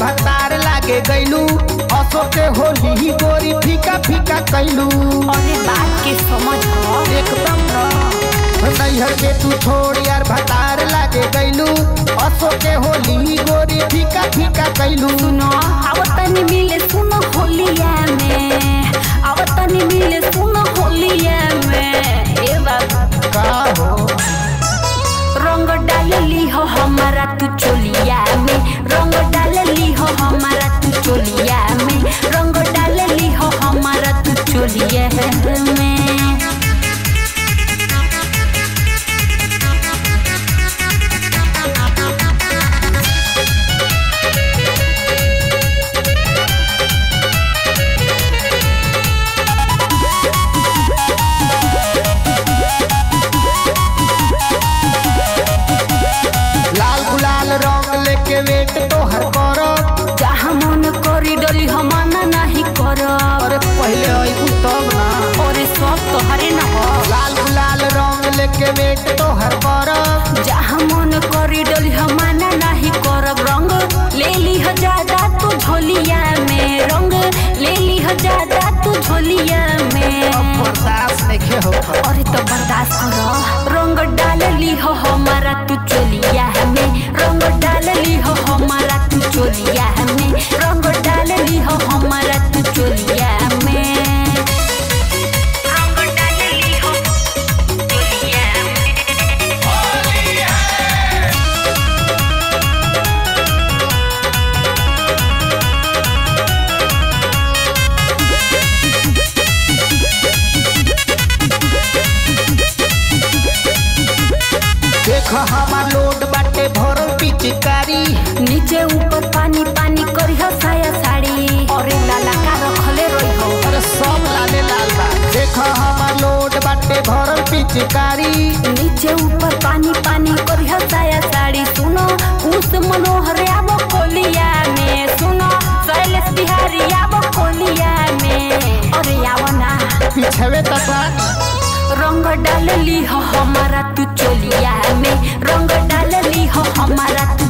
भतार लागे गईलू, असो के होली ही गोरी फीका फीका कैलू। अरे बात के समझ एकदम नैहर के तू छोड़ यार भतार लागे गईलू, असो के होली ही गोरी फीका फीका कैलू। सुनो आवतनी मिले सुनो होलिया में, आवतनी मिले सुनो होलिया में। ए बाबा का हो रंग डाल ली हो हमारा तू चोलिया में, रंग डाल ली हो हमारा तू चोलिया में, रंग डाल ली हो हमारा तू चोलिया में। के वेट तो हर कर जहाँ मन करी डली हमाना नहीं कर। अरे पहले आई तब ना, अरे सब तो हरे न हो। लाल गुलाल रंग लेके वेट तो हर कर जहाँ मन करी डली हमाना नहीं कर। रंग ले ली हो ज्यादा तू झोलिया में, रंग ले ली हो ज्यादा तू झोलिया में। बर्दाश्त नहीं हो। अरे तो बर्दाश्त करो। रंग डाल ली हो हमारा तू चोलिया में, रंग डाल ली हो हमारा तू चोलिया में, रंग डाल ली हो हमारा तू चोलिया में, रंग डाल ली हो चोलिया देख हमार लोड बाटे भरल पिचकारी, नीचे ऊपर पानी पानी करी हो साया साड़ी। अरे लाला का रखले रही हो। अरे सब लाले लाल बा। देख हमार लोड बाटे भरल पिचकारी, नीचे ऊपर पानी पानी करी हो साया साड़ी। सुनो उस मनोहर आबो कोलिया में, सुनो शैलेश बिहारी आबो कोलिया में। अरे आओ ना पिछवे तक रंग डाल ली हो हमारा तू चोलिया में, रंग डाल ली हो हमारा तू